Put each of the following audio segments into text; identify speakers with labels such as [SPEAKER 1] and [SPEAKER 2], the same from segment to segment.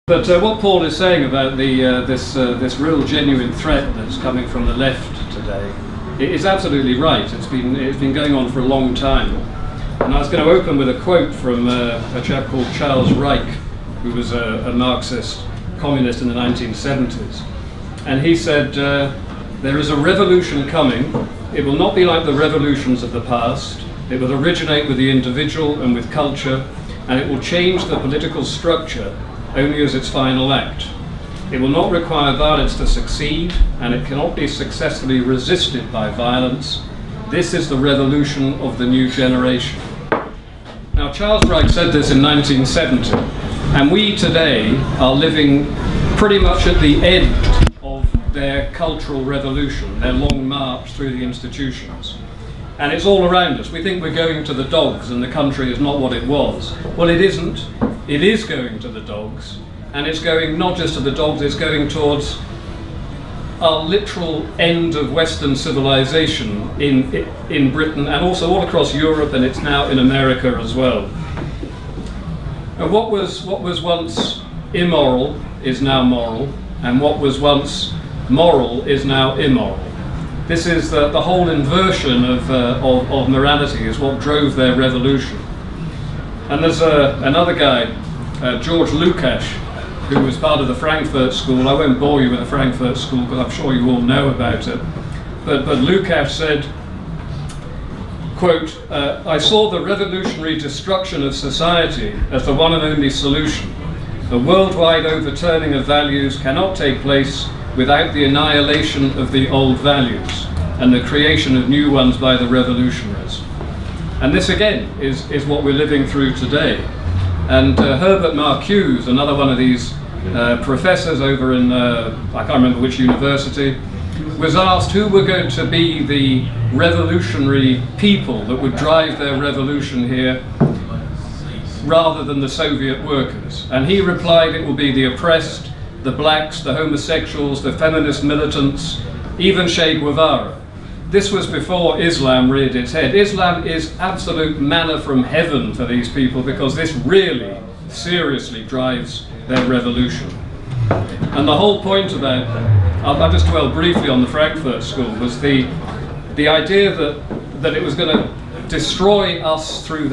[SPEAKER 1] But what Paul is saying about this real genuine threat that's coming from the left today is absolutely right. It's been going on for a long time. And I was going to open with a quote from a chap called Charles Reich, who was a Marxist communist in the 1970s. And he said, there is a revolution coming. It will not be like the revolutions of the past. It will originate with the individual and with culture, and it will change the political structure only as its final act. It will not require violence to succeed, and it cannot be successfully resisted by violence. This is the revolution of the new generation. Now, Charles Reich said this in 1970, and we today are living pretty much at the end of their cultural revolution, their long march through the institutions. And it's all around us. We think we're going to the dogs and the country is not what it was. Well, it isn't. It is going to the dogs, and it's going not just to the dogs, it's going towards our literal end of Western civilization in Britain and also all across Europe, and it's now in America as well. And what was once immoral is now moral, and what was once moral is now immoral. This is the whole inversion of morality is what drove their revolution. And there's another guy, George Lukács, who was part of the Frankfurt School. I won't bore you with the Frankfurt School, but I'm sure you all know about it. But Lukács said, quote, I saw the revolutionary destruction of society as the one and only solution. The worldwide overturning of values cannot take place without the annihilation of the old values and the creation of new ones by the revolutionaries. And this again is what we're living through today. And Herbert Marcuse, another one of these professors over in, I can't remember which university, was asked who were going to be the revolutionary people that would drive their revolution here rather than the Soviet workers. And he replied it will be the oppressed, the blacks, the homosexuals, the feminist militants, even Che Guevara. This was before Islam reared its head. Islam is absolute manna from heaven for these people because this really seriously drives their revolution. And the whole point about, I'll just dwell briefly on the Frankfurt School, was the idea that it was going to destroy us through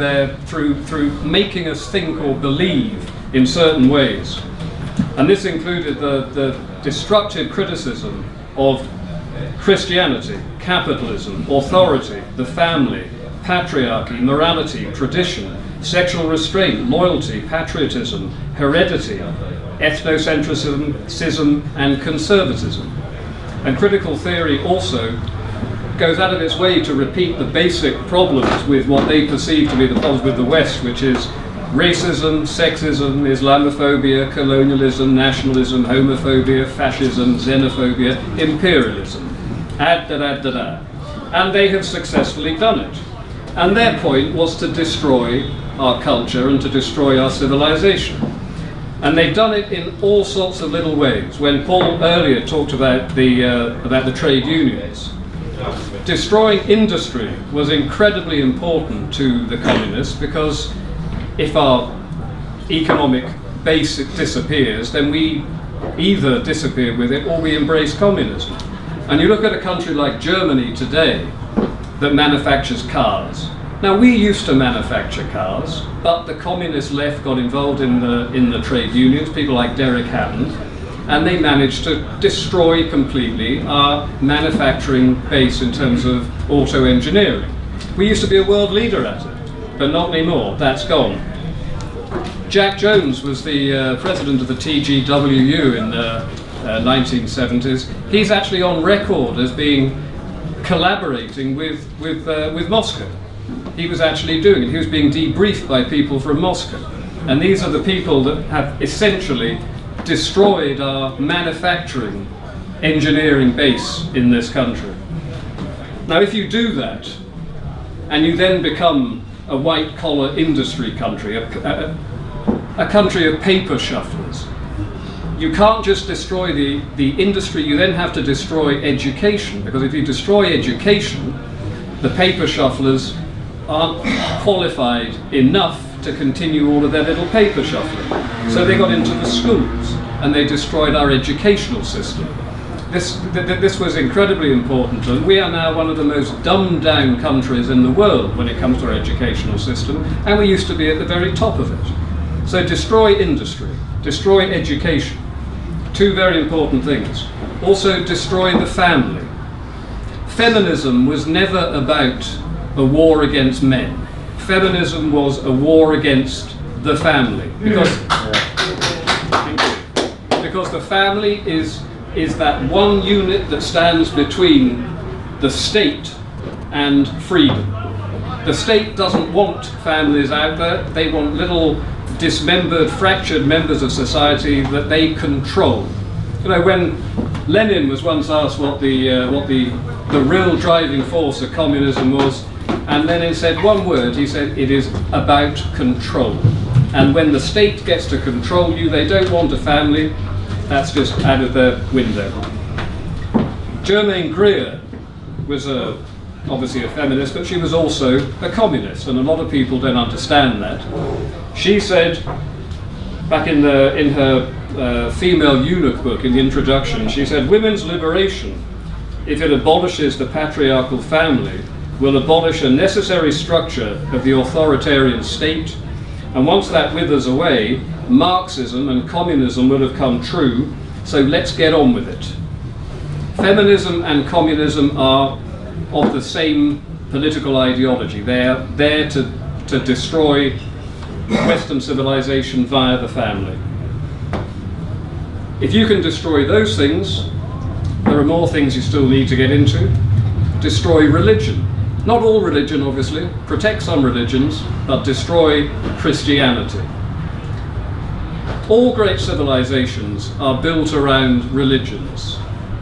[SPEAKER 1] making us think or believe in certain ways. And this included the destructive criticism of Christianity, capitalism, authority, the family, patriarchy, morality, tradition, sexual restraint, loyalty, patriotism, heredity, ethnocentrism, and conservatism. And critical theory also goes out of its way to repeat the basic problems with what they perceive to be the problems with the West, which is racism, sexism, Islamophobia, colonialism, nationalism, homophobia, fascism, xenophobia, imperialism. And they have successfully done it. And their point was to destroy our culture and to destroy our civilization. And they've done it in all sorts of little ways. When Paul earlier talked about the trade unions, destroying industry was incredibly important to the communists because if our economic base disappears, then we either disappear with it or we embrace communism. And you look at a country like Germany today that manufactures cars. Now, we used to manufacture cars, but the communist left got involved in the trade unions, people like Derek Hatton, and they managed to destroy completely our manufacturing base in terms of auto engineering. We used to be a world leader at it, but not anymore. That's gone. Jack Jones was the president of the TGWU in the 1970s. He's actually on record as being collaborating with Moscow. He was actually doing it. He was being debriefed by people from Moscow. And these are the people that have essentially destroyed our manufacturing engineering base in this country. Now, if you do that, and you then become a white-collar industry country, a country of paper shufflers, you can't just destroy the industry, you then have to destroy education, because if you destroy education, the paper shufflers aren't qualified enough to continue all of their little paper shuffling. So they got into the schools and they destroyed our educational system. This was incredibly important, and we are now one of the most dumbed down countries in the world when it comes to our educational system, and we used to be at the very top of it. So destroy industry, destroy education, two very important things. Also destroy the family. Feminism was never about a war against men. Feminism was a war against the family, because the family is that one unit that stands between the state and freedom. The state doesn't want families out there. They want little dismembered, fractured members of society that they control. You know, when Lenin was once asked what the real driving force of communism was, and Lenin said one word. He said, it is about control. And when the state gets to control you, they don't want a family. That's just out of the window. Germaine Greer was obviously a feminist, but she was also a communist, and a lot of people don't understand that. She said, back in her Female Eunuch book, in the introduction, she said, women's liberation, if it abolishes the patriarchal family, will abolish a necessary structure of the authoritarian state, and once that withers away, Marxism and communism will have come true, so let's get on with it. Feminism and communism are of the same political ideology. They're there to destroy Western civilization via the family. If you can destroy those things, there are more things you still need to get into. Destroy religion. Not all religion, obviously. Protect some religions, but destroy Christianity. All great civilizations are built around religions,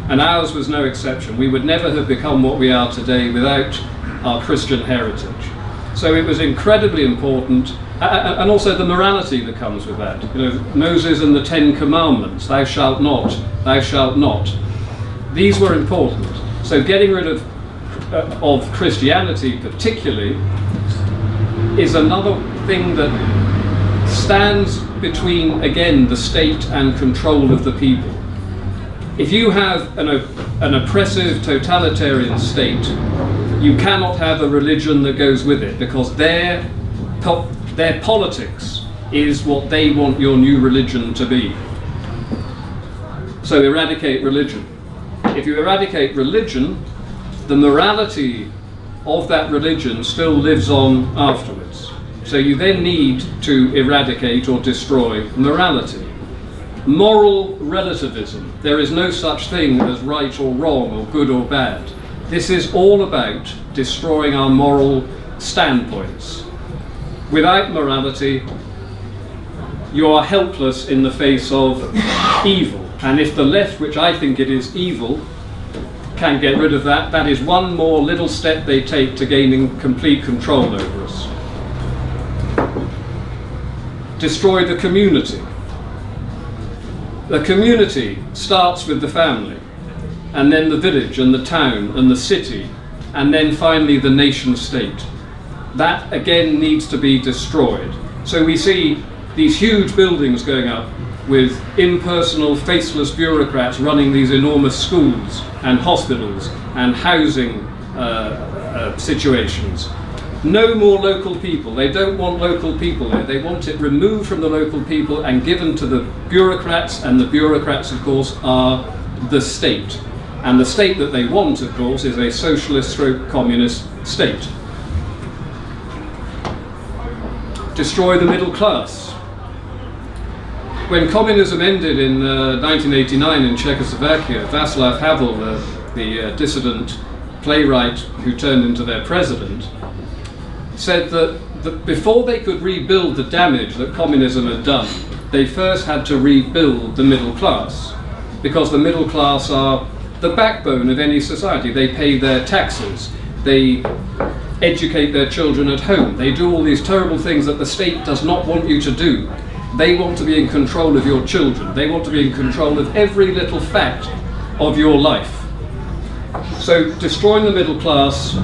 [SPEAKER 1] and ours was no exception. We would never have become what we are today without our Christian heritage. So it was incredibly important, and also the morality that comes with that. You know, Moses and the 10 Commandments, thou shalt not, thou shalt not. These were important. So getting rid of Christianity particularly is another thing that stands between, again, the state and control of the people. If you have an oppressive totalitarian state, you cannot have a religion that goes with it, because their politics is what they want your new religion to be. So eradicate religion. If you eradicate religion, the morality of that religion still lives on afterwards. So you then need to eradicate or destroy morality. Moral relativism. There is no such thing as right or wrong or good or bad. This is all about destroying our moral standpoints. Without morality, you are helpless in the face of evil. And if the left, which I think it is evil, can get rid of that, that is one more little step they take to gaining complete control over us. Destroy the community. The community starts with the family, and then the village and the town and the city, and then finally the nation state. That again needs to be destroyed. So we see these huge buildings going up with impersonal, faceless bureaucrats running these enormous schools and hospitals and housing situations. No more local people. They don't want local people there. They want it removed from the local people and given to the bureaucrats, and the bureaucrats, of course, are the state. And the state that they want, of course, is a socialist/communist state. Destroy the middle class. When communism ended in 1989 in Czechoslovakia, Václav Havel, the dissident playwright who turned into their president, said that before they could rebuild the damage that communism had done, they first had to rebuild the middle class, because the middle class are the backbone of any society. They pay their taxes, they educate their children at home, they do all these terrible things that the state does not want you to do. They want to be in control of your children. They want to be in control of every little fact of your life. So destroying the middle class,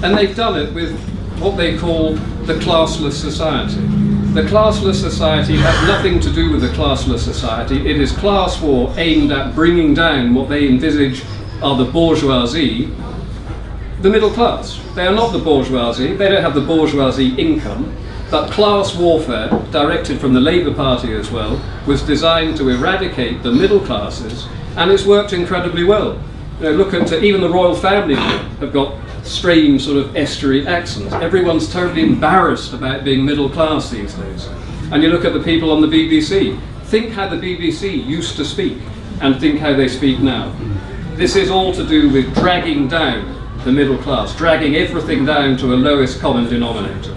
[SPEAKER 1] and they've done it with what they call the classless society. The classless society has nothing to do with the classless society. It is class war aimed at bringing down what they envisage are the bourgeoisie, the middle class. They are not the bourgeoisie, they don't have the bourgeoisie income, but class warfare, directed from the Labour Party as well, was designed to eradicate the middle classes, and it's worked incredibly well. You know, look at even the royal family have got strange sort of estuary accents. Everyone's totally embarrassed about being middle class these days. And you look at the people on the BBC. Think how the BBC used to speak and think how they speak now. This is all to do with dragging down the middle class, dragging everything down to a lowest common denominator.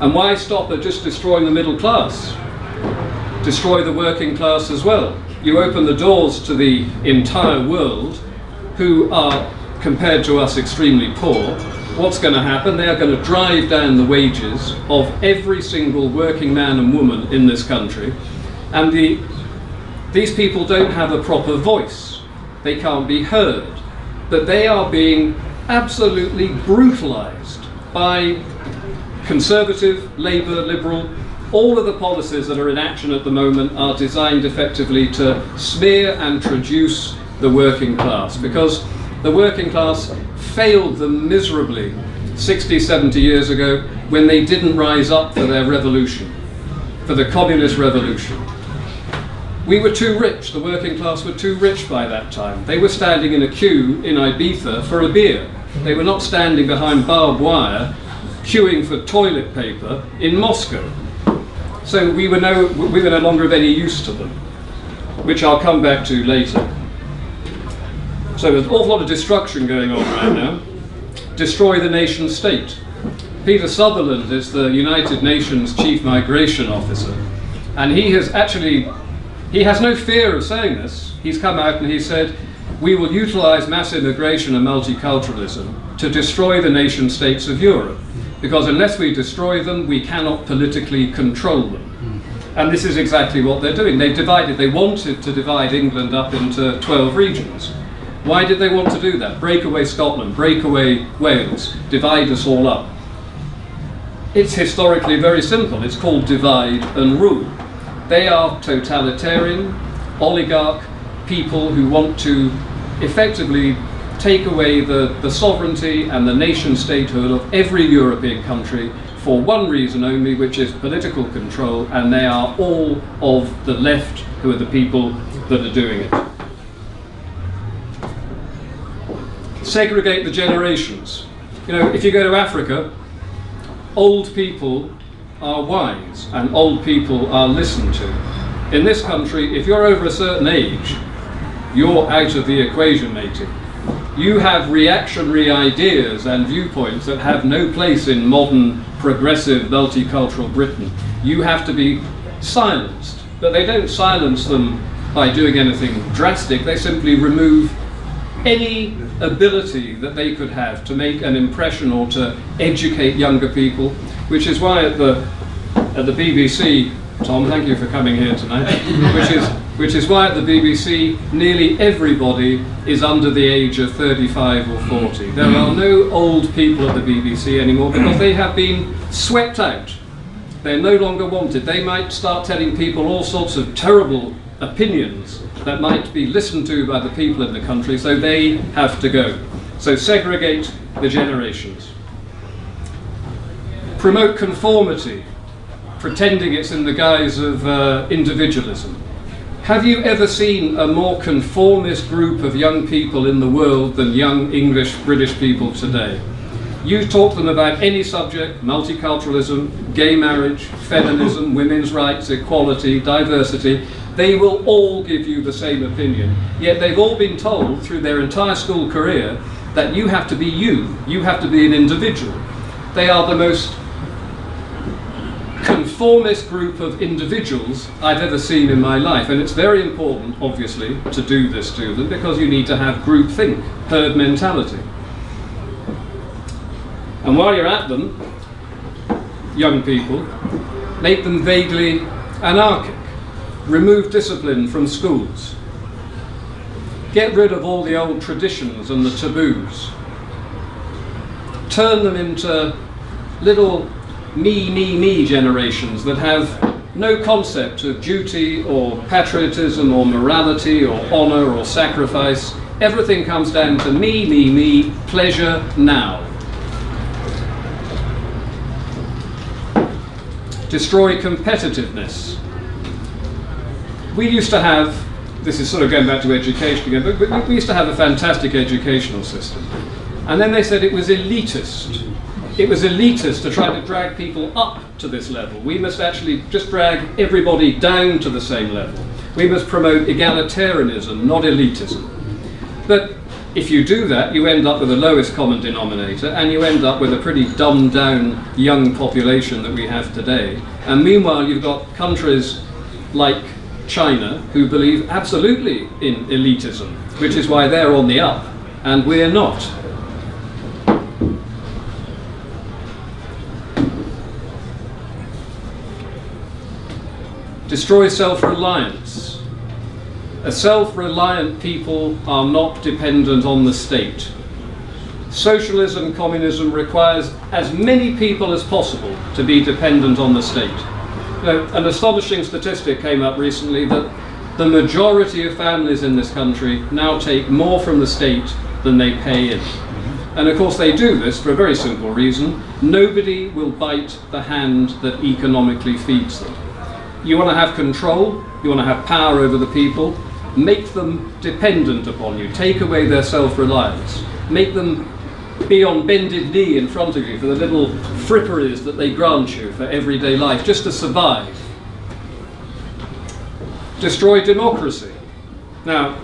[SPEAKER 1] And why stop at just destroying the middle class? Destroy the working class as well. You open the doors to the entire world, who are, compared to us, extremely poor. What's going to happen? They are going to drive down the wages of every single working man and woman in this country. And these people don't have a proper voice. They can't be heard. But they are being absolutely brutalized by Conservative, Labour, Liberal. All of the policies that are in action at the moment are designed effectively to smear and traduce the working class, because the working class failed them miserably 60, 70 years ago when they didn't rise up for their revolution, for the communist revolution. We were too rich, the working class were too rich by that time. They were standing in a queue in Ibiza for a beer. They were not standing behind barbed wire queuing for toilet paper in Moscow. So we were no longer of any use to them, which I'll come back to later. So there's an awful lot of destruction going on right now. Destroy the nation state. Peter Sutherland is the United Nations Chief Migration Officer, and he has no fear of saying this. He's come out and he said, we will utilize mass immigration and multiculturalism to destroy the nation states of Europe, because unless we destroy them, we cannot politically control them. And this is exactly what they're doing. They wanted to divide England up into 12 regions. Why did they want to do that? Break away Scotland, break away Wales, divide us all up. It's historically very simple. It's called divide and rule. They are totalitarian, oligarch people who want to effectively take away the sovereignty and the nation statehood of every European country for one reason only, which is political control, and they are all of the left who are the people that are doing it. Segregate the generations. You know, if you go to Africa, old people are wise and old people are listened to. In this country, if you're over a certain age, you're out of the equation, matey. You have reactionary ideas and viewpoints that have no place in modern, progressive, multicultural Britain. You have to be silenced. But they don't silence them by doing anything drastic. They simply remove any ability that they could have to make an impression or to educate younger people, which is why at the BBC, Tom, thank you for coming here tonight, which is why at the BBC nearly everybody is under the age of 35 or 40. There are no old people at the BBC anymore because they have been swept out. They're no longer wanted. They might start telling people all sorts of terrible opinions that might be listened to by the people in the country, so they have to go. So segregate the generations. Promote conformity, pretending it's in the guise of individualism. Have you ever seen a more conformist group of young people in the world than young English British people today? You talk to them about any subject, multiculturalism, gay marriage, feminism, women's rights, equality, diversity, they will all give you the same opinion. Yet they've all been told through their entire school career that you have to be you have to be an individual. They are the most conformist group of individuals I've ever seen in my life, and it's very important, obviously, to do this to them because you need to have groupthink, herd mentality. And while you're at them, young people, make them vaguely anarchic. Remove discipline from schools. Get rid of all the old traditions and the taboos. Turn them into little me generations that have no concept of duty or patriotism or morality or honour or sacrifice. Everything comes down to me, pleasure now. Destroy competitiveness. We used to have, this is sort of going back to education again, but we used to have a fantastic educational system. And then they said it was elitist. It was elitist to try to drag people up to this level. We must actually just drag everybody down to the same level. We must promote egalitarianism, not elitism. But if you do that, you end up with the lowest common denominator, and you end up with a pretty dumbed down young population that we have today. And meanwhile, you've got countries like China who believe absolutely in elitism, which is why they're on the up and we're not. Destroy self-reliance. A self-reliant people are not dependent on the state. Socialism, communism requires as many people as possible to be dependent on the state. You know, an astonishing statistic came up recently that the majority of families in this country now take more from the state than they pay in. And of course they do this for a very simple reason. Nobody will bite the hand that economically feeds them. You want to have control, you want to have power over the people, make them dependent upon you, take away their self-reliance, make them be on bended knee in front of you for the little fripperies that they grant you for everyday life, just to survive. Destroy democracy. Now,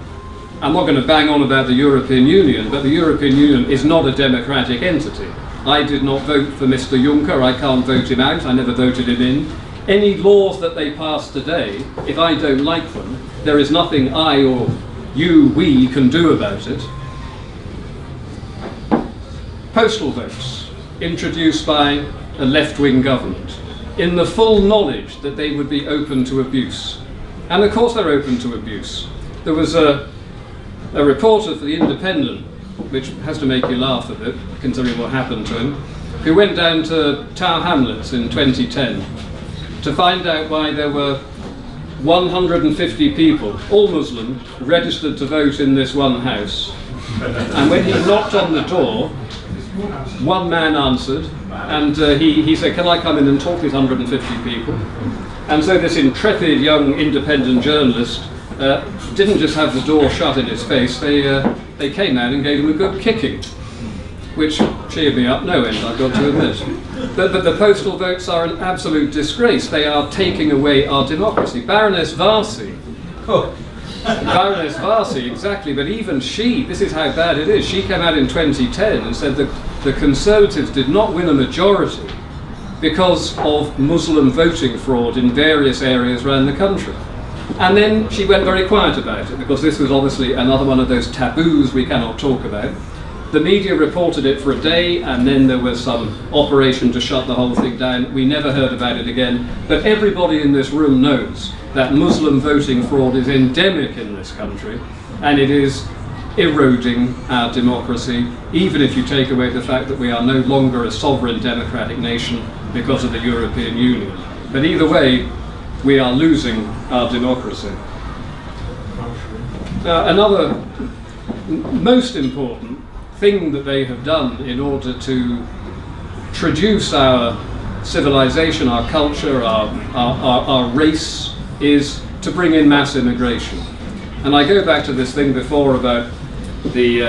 [SPEAKER 1] I'm not going to bang on about the European Union, but the European Union is not a democratic entity. I did not vote for Mr. Juncker, I can't vote him out, I never voted him in. Any laws that they pass today, if I don't like them, there is nothing I or you, we can do about it. Postal votes, introduced by a left-wing government, in the full knowledge that they would be open to abuse. And of course they're open to abuse. There was a reporter for The Independent, which has to make you laugh a bit, considering what happened to him, who went down to Tower Hamlets in 2010 to find out why there were 150 people, all Muslim, registered to vote in this one house. And when he knocked on the door, one man answered, and he said, "Can I come in and talk to these 150 people?" And so this intrepid young independent journalist didn't just have the door shut in his face, they came out and gave him a good kicking, which cheered me up no end, I've got to admit. But the postal votes are an absolute disgrace. They are taking away our democracy. Baroness Varsi, Baroness Varsi, exactly, but even she, this is how bad it is, she came out in 2010 and said that the Conservatives did not win a majority because of Muslim voting fraud in various areas around the country. And then she went very quiet about it, because this was obviously another one of those taboos we cannot talk about. The media reported it for a day, and then there was some operation to shut the whole thing down. We never heard about it again. But everybody in this room knows that Muslim voting fraud is endemic in this country, and it is eroding our democracy, even if you take away the fact that we are no longer a sovereign democratic nation because of the European Union. But either way, we are losing our democracy. Another most important thing that they have done in order to traduce our civilization, our culture, our race, is to bring in mass immigration. And I go back to this thing before about the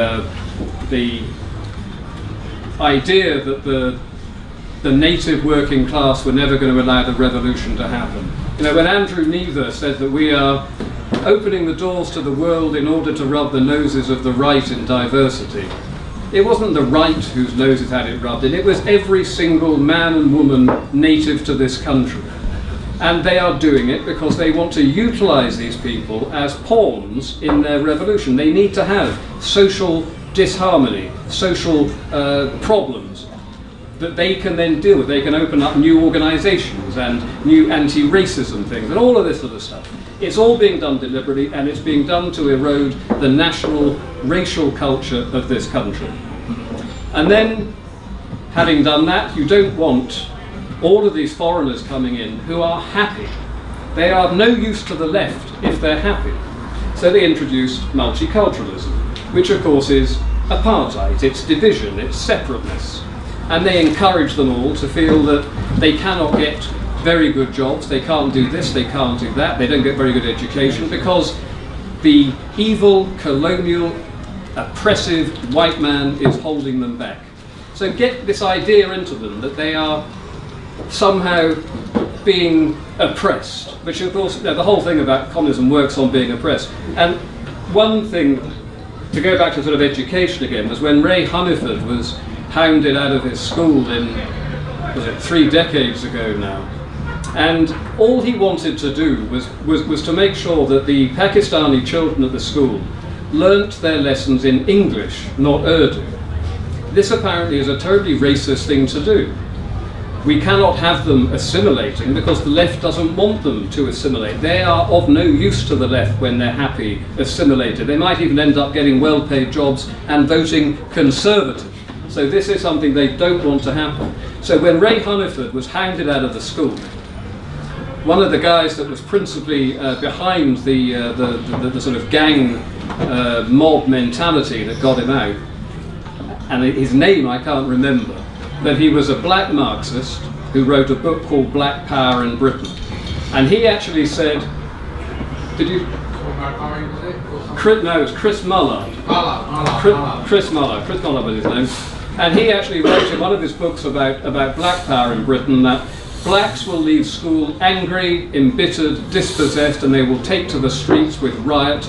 [SPEAKER 1] idea that the native working class were never going to allow the revolution to happen. You know, when Andrew Neither said that we are opening the doors to the world in order to rub the noses of the right in diversity, it wasn't the right whose noses had it rubbed in, it was every single man and woman native to this country. And they are doing it because they want to utilize these people as pawns in their revolution. They need to have social disharmony, social problems that they can then deal with. They can open up new organizations and new anti-racism things and all of this sort of stuff. It's all being done deliberately, and it's being done to erode the national racial culture of this country. And then Having done that, you don't want all of these foreigners coming in who are happy. They are of no use to the left if they're happy. So they introduced multiculturalism, which of course is apartheid, it's division, it's separateness. And they encourage them all to feel that they cannot get very good jobs, they can't do this, they can't do that, they don't get very good education because the evil, colonial, oppressive white man is holding them back. So get this idea into them that they are somehow being oppressed, which of course, the whole thing about communism works on being oppressed. And one thing, to go back to sort of education again, was when Ray Hungerford was hounded out of his school in, was it 3 decades ago now, and all he wanted to do was to make sure that the Pakistani children at the school learnt their lessons in English, not Urdu. This apparently is a totally racist thing to do. We cannot have them assimilating because the left doesn't want them to assimilate. They are of no use to the left when they're happy assimilated. They might even end up getting well-paid jobs and voting Conservative. So this is something they don't want to happen. So when Ray Hungerford was hounded out of the school, one of the guys that was principally behind the sort of gang mob mentality that got him out, and his name I can't remember, but he was a black Marxist who wrote a book called Black Power in Britain. And he actually said, did you? No, it was Chris Mullard. Chris Mullard was his name. And he actually wrote in one of his books about black power in Britain that blacks will leave school angry, embittered, dispossessed, and they will take to the streets with riot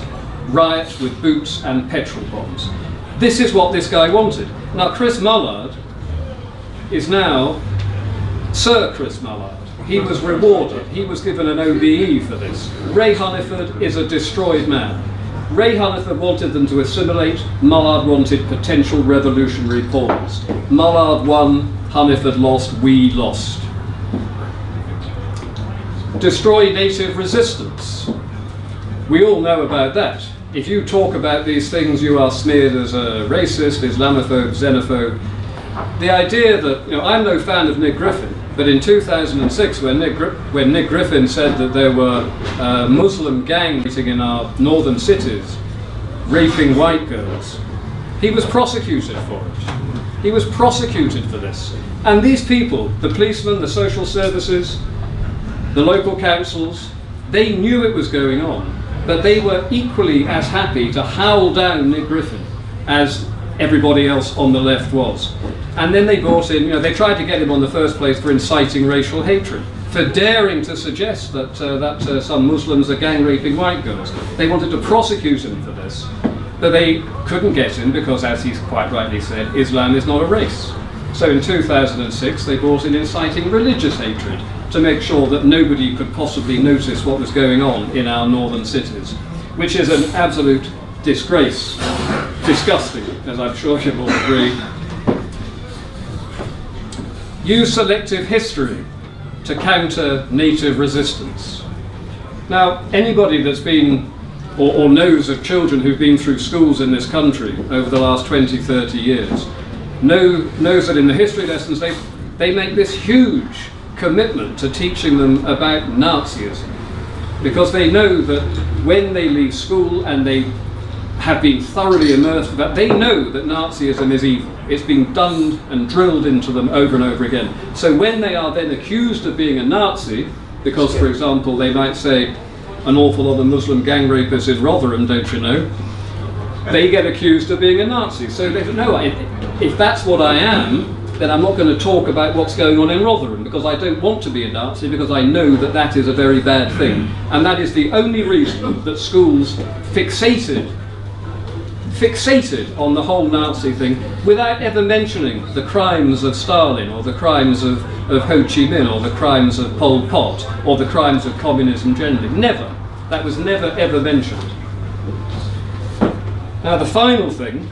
[SPEAKER 1] with boots and petrol bombs. This is what this guy wanted. Now Chris Mullard is now Sir Chris Mullard. He was rewarded. He was given an OBE for this. Ray Hungerford is a destroyed man. Ray Hungerford wanted them to assimilate. Mullard wanted potential revolutionary pawns. Mullard won, Hungerford lost, we lost. Destroy native resistance. We all know about that. If you talk about these things, you are smeared as a racist, Islamophobe, xenophobe. The idea that, I'm no fan of Nick Griffin, but in 2006 when Nick Griffin said that there were Muslim gangs in our northern cities raping white girls, he was prosecuted for it. He was prosecuted for this. And these people, the policemen, the social services, the local councils, they knew it was going on, but they were equally as happy to howl down Nick Griffin as everybody else on the left was. And then they brought in, they tried to get him on the first place for inciting racial hatred, for daring to suggest that some Muslims are gang raping white girls. They wanted to prosecute him for this, but they couldn't get him because, as he's quite rightly said, Islam is not a race. So in 2006 they brought in inciting religious hatred to make sure that nobody could possibly notice what was going on in our northern cities, which is an absolute disgrace. Disgusting, as I'm sure you will agree. Use selective history to counter native resistance. Now, anybody that's been or knows of children who've been through schools in this country over the last 20, 30 years knows that in the history lessons they make this huge commitment to teaching them about Nazism, because they know that when they leave school and they have been thoroughly immersed in that, they know that Nazism is evil. It's been done and drilled into them over and over again. So when they are then accused of being a Nazi, because for example they might say an awful lot of Muslim gang rapists in Rotherham, don't you know, they get accused of being a Nazi. So they say, no, if that's what I am, then I'm not going to talk about what's going on in Rotherham, because I don't want to be a Nazi, because I know that that is a very bad thing. And that is the only reason that schools fixated on the whole Nazi thing without ever mentioning the crimes of Stalin or the crimes of Ho Chi Minh or the crimes of Pol Pot or the crimes of communism generally. Never. That was never ever mentioned. Now the final thing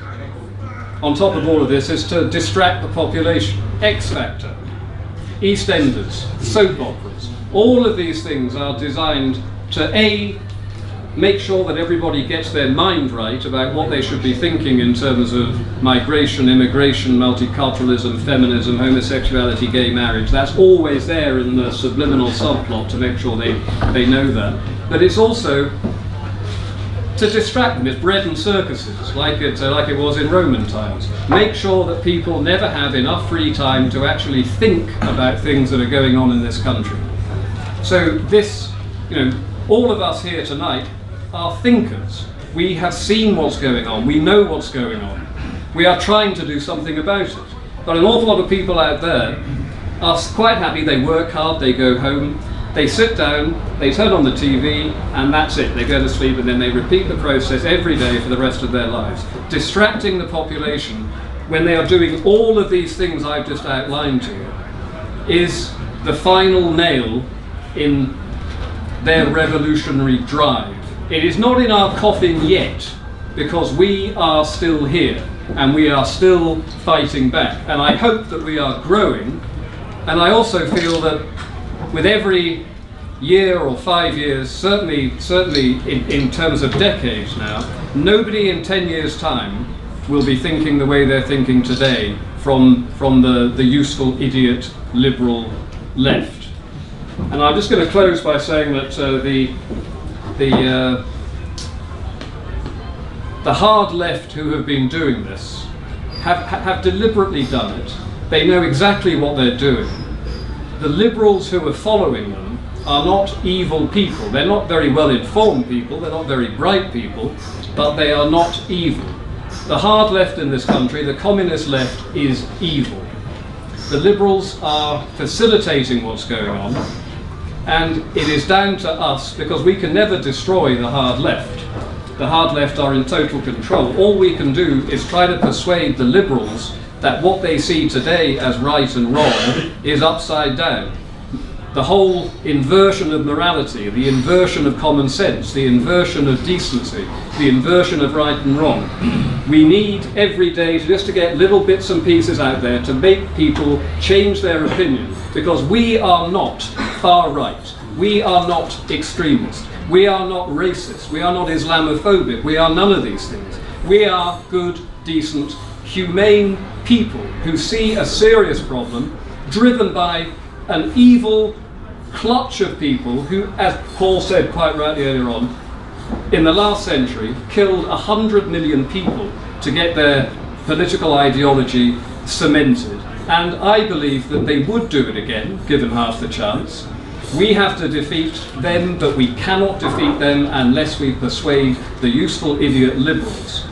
[SPEAKER 1] on top of all of this is to distract the population. X Factor, EastEnders, soap operas, all of these things are designed to A, make sure that everybody gets their mind right about what they should be thinking in terms of migration, immigration, multiculturalism, feminism, homosexuality, gay marriage. That's always there in the subliminal subplot to make sure they know that. But it's also to distract them. It's bread and circuses, like it was in Roman times. Make sure that people never have enough free time to actually think about things that are going on in this country. So this, all of us here tonight are thinkers. We have seen what's going on. We know what's going on. We are trying to do something about it. But an awful lot of people out there are quite happy. They work hard, they go home, they sit down, they turn on the TV, and that's it. They go to sleep, and then they repeat the process every day for the rest of their lives, distracting the population when they are doing all of these things I've just outlined to you, is the final nail in their revolutionary drive. It is not in our coffin yet, because we are still here, and we are still fighting back. And I hope that we are growing, and I also feel that with every year or 5 years, certainly in terms of decades now, nobody in 10 years' time will be thinking the way they're thinking today from the useful idiot liberal left. And I'm just going to close by saying that the hard left who have been doing this have deliberately done it. They know exactly what they're doing. The liberals who are following them are not evil people. They're not very well informed people, they're not very bright people, but they are not evil. The hard left in this country, the communist left, is evil. The liberals are facilitating what's going on, and it is down to us, because we can never destroy the hard left. The hard left are in total control. All we can do is try to persuade the liberals that what they see today as right and wrong is upside down. The whole inversion of morality, the inversion of common sense, the inversion of decency, the inversion of right and wrong. We need every day just to get little bits and pieces out there to make people change their opinion, because we are not far right, we are not extremist, we are not racist, we are not Islamophobic, we are none of these things. We are good, decent, humane people who see a serious problem driven by an evil clutch of people who, as Paul said quite rightly earlier on, in the last century killed 100 million people to get their political ideology cemented. And I believe that they would do it again, given half the chance. We have to defeat them, but we cannot defeat them unless we persuade the useful idiot liberals.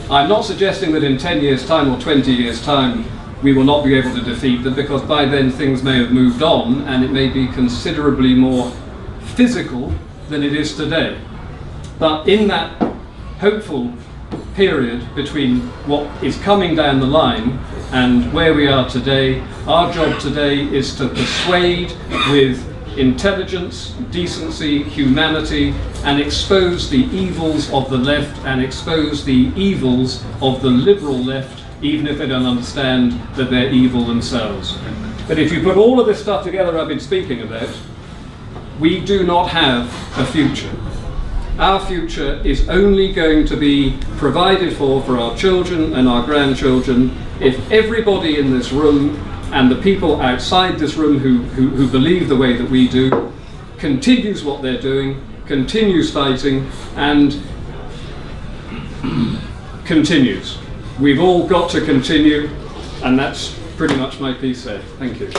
[SPEAKER 1] I'm not suggesting that in 10 years' time or 20 years' time we will not be able to defeat them, because by then things may have moved on and it may be considerably more physical than it is today. But in that hopeful period between what is coming down the line and where we are today, our job today is to persuade with intelligence, decency, humanity, and expose the evils of the left and expose the evils of the liberal left, even if they don't understand that they're evil themselves. But if you put all of this stuff together I've been speaking about, we do not have a future. Our future is only going to be provided for our children and our grandchildren if everybody in this room and the people outside this room who believe the way that we do continues what they're doing, continues fighting, and continues. We've all got to continue, and that's pretty much my piece there. Thank you.